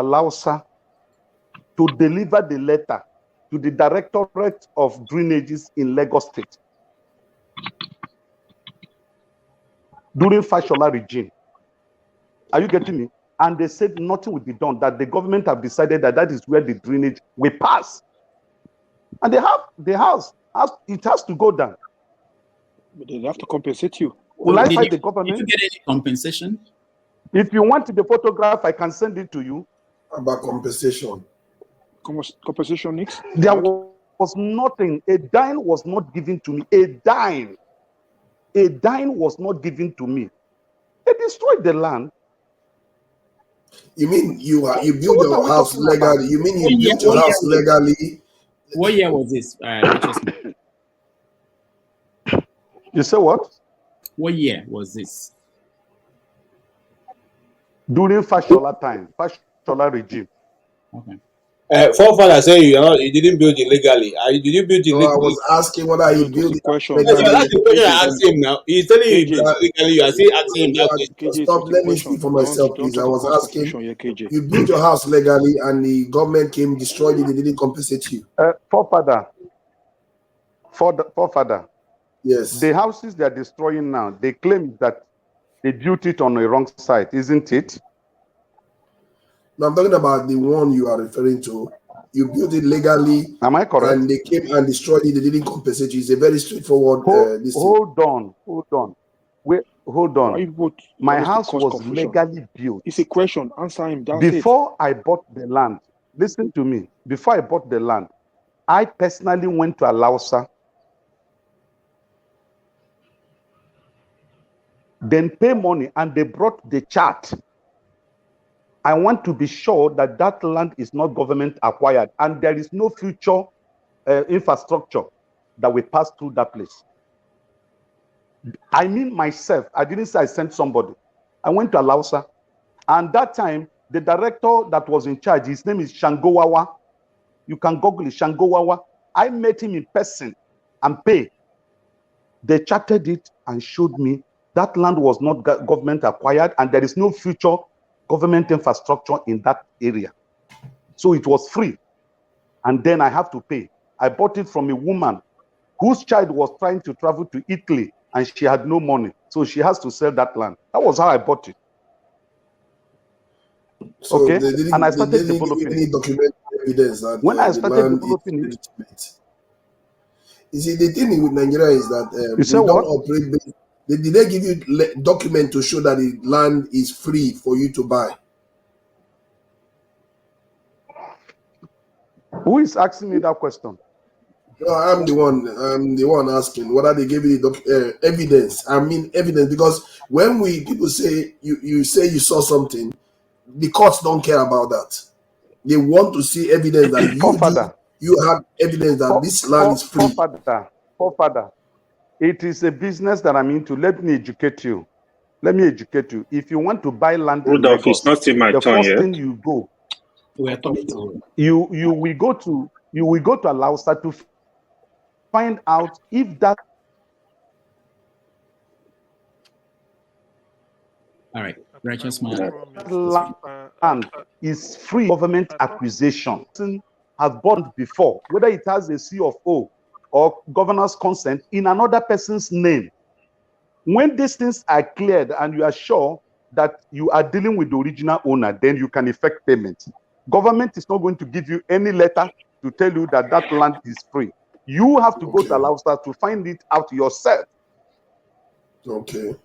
Lausa to deliver the letter to the Directorate of Drainages in Lagos State during Fashola regime. Are you getting me? And they said nothing will be done, that the government have decided that that is where the drainage will pass. And they have, the house, it has to go down. But they have to compensate you. Will I fight the government? Did you get any compensation? If you want the photograph, I can send it to you. About compensation. Compensation next? There was nothing. A dime was not given to me. A dime. A dime was not given to me. They destroyed the land. You mean you built your house legally? You mean you built your house legally? What year was this? You say what? What year was this? During Fashola time, Fashola regime. Okay. Forefather say you didn't build it legally. Did you build it legally? I was asking whether he built it question. legally. That's the question I asked him now. He's telling you legally. You are still asking him that question. Stop, let me speak for myself, please. I was asking, you built your house legally and the government came, destroyed it, they didn't compensate you. Forefather. Yes. The houses they are destroying now, they claim that they built it on the wrong site, isn't it? No, I'm talking about the one you are referring to. You built it legally. Am I correct? And they came and destroyed it. They didn't compensate you. It's a very straightforward. Hold on. Wait, hold on. My house was legally built. It's a question. Answer him. Before I bought the land, listen to me. Before I bought the land, I personally went to Alausa, then pay money, and they brought the chart. I want to be sure that that land is not government acquired and there is no future infrastructure that will pass through that place. I mean myself. I didn't say I sent somebody. I went to Alausa, and that time the director that was in charge, his name is Shangowawa. You can Google it, Shangowawa. I met him in person and pay. They charted it and showed me that land was not government acquired and there is no future government infrastructure in that area. So it was free. And then I have to pay. I bought it from a woman whose child was trying to travel to Italy and she had no money. So she has to sell that land. That was how I bought it. So okay. And I started developing any document evidence that when I started developing it. You see, the thing with Nigeria is that we don't operate. Did they give you document to show that the land is free for you to buy? Who is asking me that question? No, I'm the one asking whether they gave you the evidence. I mean evidence, because when people say you say you saw something, the courts don't care about that. They want to see evidence that you have evidence that this land is free. Father, it is a business that I'm into. Let me educate you. If you want to buy land in Lagos, it's not in my the turn first yet. thing you go, you will go to Alausa to find out if that. All right, righteous man. Land is free government acquisition. Has bought before, whether it has a C of O or governor's consent in another person's name. When these things are cleared and you are sure that you are dealing with the original owner, then you can effect payment. Government is not going to give you any letter to tell you that that land is free. You have to go to Alausa to find it out yourself. Okay.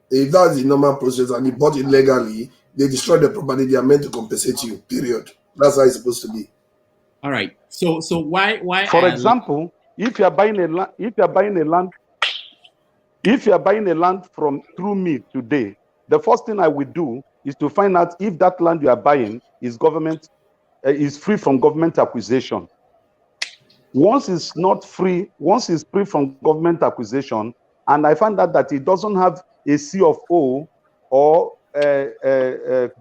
If that's the normal process and you bought it legally, they destroy the property, they are meant to compensate you, period. That's how it's supposed to be. All right. So why? For example, if you are buying a land through me today, the first thing I will do is to find out if that land you are buying is free from government acquisition. Once it's free from government acquisition, and I find out that it doesn't have a C of O or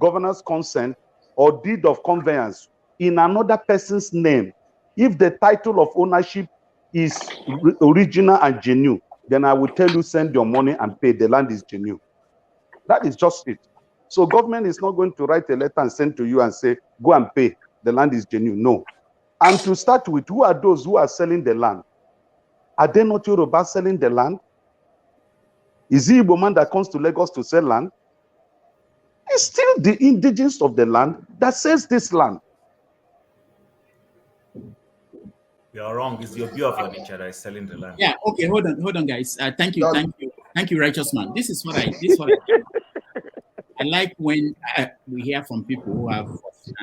governor's consent or deed of conveyance in another person's name, if the title of ownership is original and genuine, then I will tell you, send your money and pay. The land is genuine. That is just it. So government is not going to write a letter and send to you and say, go and pay. The land is genuine. No. And to start with, who are those who are selling the land? Are they not Yoruba selling the land? Is the Igbo man that comes to Lagos to sell land? It's still the indigenous of the land that sells this land. You're wrong. It's your view of your nature that is selling the land. Yeah. Okay. Hold on, guys. Thank you, righteous man. This is what I I like when we hear from people who have and